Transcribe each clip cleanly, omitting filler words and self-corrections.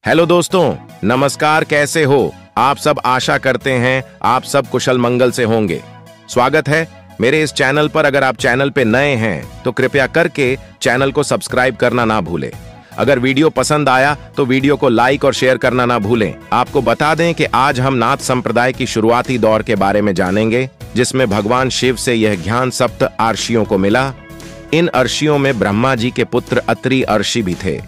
Hello दोस्तों, नमस्कार। कैसे हो आप सब? आशा करते हैं आप सब कुशल मंगल से होंगे। स्वागत है मेरे इस चैनल पर। अगर आप चैनल पे नए हैं तो कृपया करके चैनल को सब्सक्राइब करना ना भूलें। अगर वीडियो पसंद आया तो वीडियो को लाइक और शेयर करना ना भूलें। आपको बता दें कि आज हम नाथ संप्रदाय की शुरुआती दौर के बारे में जानेंगे, जिसमें भगवान शिव से यह ज्ञान सप्त अर्षियों को मिला। इन अर्षियों में ब्रह्मा जी के पुत्र अत्रि अर्षि भी थे।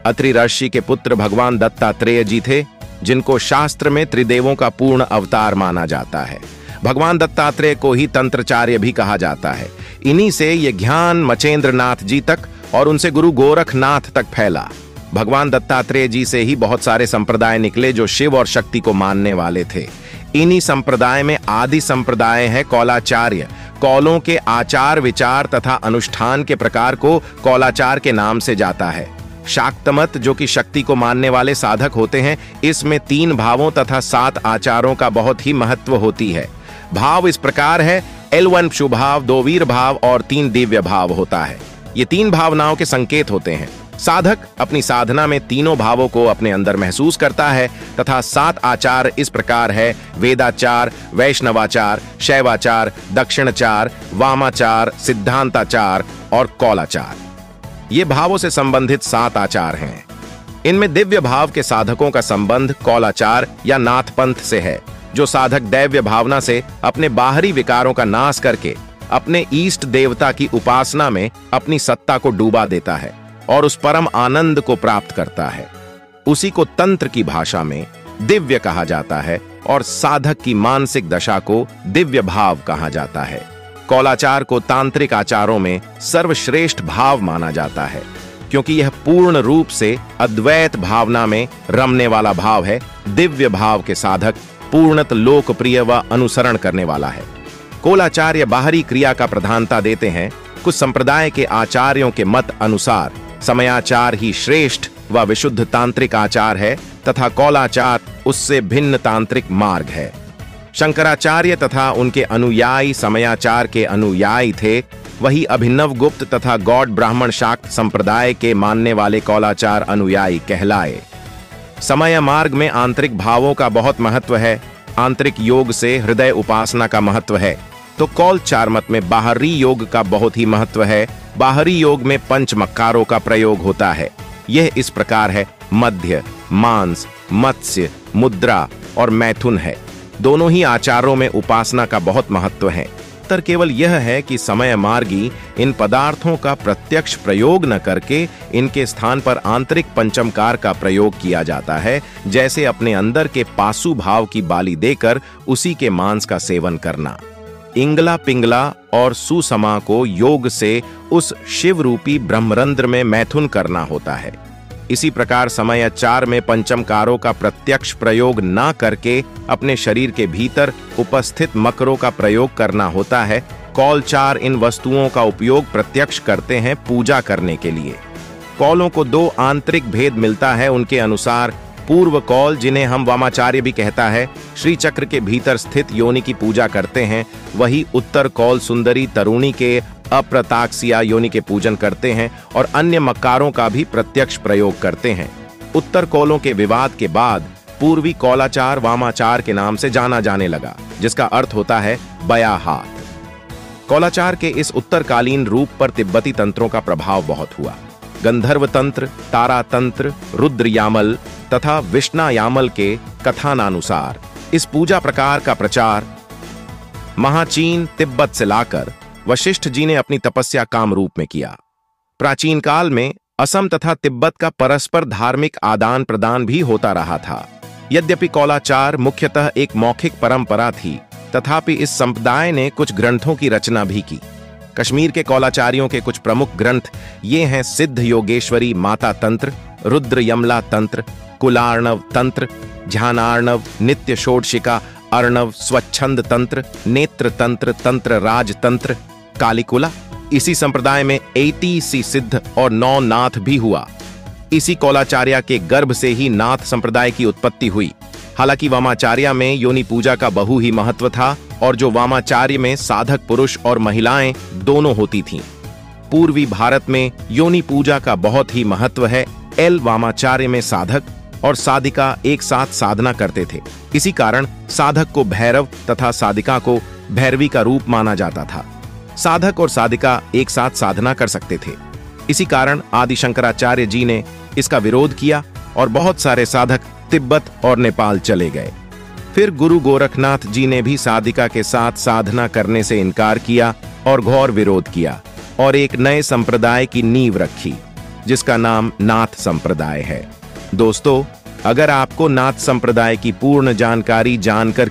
अत्रि ऋषि के पुत्र भगवान दत्तात्रेय जी थे, जिनको शास्त्र में त्रिदेवों का पूर्ण अवतार माना जाता है। भगवान दत्तात्रेय को ही तंत्राचार्य भी कहा जाता है। इन्हीं से ये ज्ञान मचेंद्र नाथ जी तक और उनसे गुरु गोरखनाथ तक फैला। भगवान दत्तात्रेय जी से ही बहुत सारे संप्रदाय निकले जो शिव और शक्ति को मानने वाले थे। इन्हीं संप्रदाय में आदि संप्रदाय है कौलाचार्य। कौलों के आचार विचार तथा अनुष्ठान के प्रकार को कौलाचार के नाम से जाता है। शाक्तमत, जो कि शक्ति को मानने वाले साधक होते हैं, इसमें 3 भावों तथा 7 आचारों का बहुत ही महत्व होती है। भाव इस प्रकार है: L1 शुभ भाव, 2 वीर भाव और 3 दिव्य भाव होता है। ये 3 भावनाओं के संकेत होते हैं। साधक अपनी साधना में तीनों भावों को अपने अंदर महसूस करता है तथा 7 आचार इस प्रकार है: वेदाचार, वैष्णवाचार, शैवाचार, दक्षिणाचार, वामाचार, सिद्धांताचार और कौलाचार। ये भावों से संबंधित 7 आचार हैं। इनमें दिव्य भाव के साधकों का संबंध कौलाचार या नाथ पंथ से है, जो साधक दैव्य भावना से अपने बाहरी विकारों का नाश करके अपने इष्ट देवता की उपासना में अपनी सत्ता को डूबा देता है और उस परम आनंद को प्राप्त करता है। उसी को तंत्र की भाषा में दिव्य कहा जाता है और साधक की मानसिक दशा को दिव्य भाव कहा जाता है। कौलाचार को तांत्रिक आचारों में सर्वश्रेष्ठ भाव माना जाता है, क्योंकि यह पूर्ण रूप से अद्वैत भावना में रमने वाला भाव है। दिव्य भाव के साधक पूर्णत लोकप्रिय व अनुसरण करने वाला है। कौलाचार्य बाहरी क्रिया का प्रधानता देते हैं। कुछ संप्रदाय के आचार्यों के मत अनुसार समयाचार ही श्रेष्ठ व विशुद्ध तांत्रिक आचार है तथा कौलाचार उससे भिन्न तांत्रिक मार्ग है। शंकराचार्य तथा उनके अनुयायी समयाचार के अनुयायी थे। वही अभिनव गुप्त तथा गौड़ ब्राह्मण शाक्त संप्रदाय के मानने वाले कौलाचार अनुयायी कहलाए। समय मार्ग में आंतरिक भावों का बहुत महत्व है। आंतरिक योग से हृदय उपासना का महत्व है, तो कौलचार मत में बाहरी योग का बहुत ही महत्व है। बाहरी योग में 5 मक्कारों का प्रयोग होता है। यह इस प्रकार है: मध्य, मांस, मत्स्य, मुद्रा और मैथुन है। दोनों ही आचारों में उपासना का बहुत महत्व है। उत्तर केवल यह है कि समय मार्गी इन पदार्थों का प्रत्यक्ष प्रयोग न करके इनके स्थान पर आंतरिक पंचमकार का प्रयोग किया जाता है, जैसे अपने अंदर के पासु भाव की बाली देकर उसी के मांस का सेवन करना। इंगला पिंगला और सुसमा को योग से उस शिव रूपी ब्रह्मरंध्र में मैथुन करना होता है। इसी प्रकार समयाचार में पंचमकारों का प्रत्यक्ष प्रयोग ना करके अपने शरीर के भीतर उपस्थित मकरों का प्रयोग करना होता है। कौलचार इन वस्तुओं का उपयोग प्रत्यक्ष करते हैं पूजा करने के लिए। कौलों को 2 आंतरिक भेद मिलता है। उनके अनुसार पूर्व कौल, जिन्हें हम वामाचार्य भी कहता है, श्री चक्र के भीतर स्थित योनि की पूजा करते हैं। वही उत्तर कौल सुंदरी तरुणी के अप्रताक्सिया योनि के पूजन करते हैं और अन्य मक्कारों का भी प्रत्यक्ष प्रयोग करते हैं। उत्तर कौलों के विवाद के बाद पूर्वी कौलाचार वामाचार के नाम से जाना जाने लगा, जिसका अर्थ होता है बया हाथ। कौलाचार के इस उत्तरकालीन रूप पर तिब्बती तंत्रों का प्रभाव बहुत हुआ। गंधर्व तंत्र, तारा तंत्र, रुद्र यामल तथा विष्णा यामल के कथानानुसार इस पूजा प्रकार का प्रचार महाचीन तिब्बत से लाकर वशिष्ठ जी ने अपनी तपस्या काम रूप में किया। प्राचीन काल में असम तथा तिब्बत का परस्पर धार्मिक आदान प्रदान भी होता रहा था। यद्यपि कौलाचार मुख्यतः एक मौखिक परंपरा थी, तथापि इस संप्रदाय ने कुछ ग्रंथों की रचना भी की। कश्मीर के कौलाचारियों के कुछ प्रमुख ग्रंथ ये हैं: सिद्ध योगेश्वरी माता तंत्र, रुद्र यमला तंत्र, कुलार्णव तंत्र, ध्यानार्णव, नित्य षोडशिका अर्णव, स्वच्छंद तंत्र, नेत्र तंत्र, तंत्र राज तंत्र, कालिकुला। इसी संप्रदाय में 80 सिद्ध और 9 नाथ भी हुआ। इसी कौलाचार्य के गर्भ से ही नाथ संप्रदाय की उत्पत्ति हुई। हालांकि वामाचार्य में योनि पूजा का बहु ही महत्व था और जो वामाचार्य में साधक पुरुष और महिलाएं दोनों होती थीं। पूर्वी भारत में योनि पूजा का बहुत ही महत्व है। एल वामाचार्य में साधक और साधिका एक साथ साधना करते थे। इसी कारण साधक को भैरव तथा साधिका को भैरवी का रूप माना जाता था। साधक और साधिका एक साथ साधना कर सकते थे। इसी कारण आदि शंकराचार्य जी ने इसका विरोध किया और बहुत सारे साधक तिब्बत और नेपाल चले गए। फिर गुरु गोरखनाथ जी ने भी साधिका के साथ साधना करने से इनकार किया और घोर विरोध किया और एक नए संप्रदाय की नींव रखी, जिसका नाम नाथ संप्रदाय है। दोस्तों, अगर आपको नाथ संप्रदाय की पूर्ण जानकारी जानकर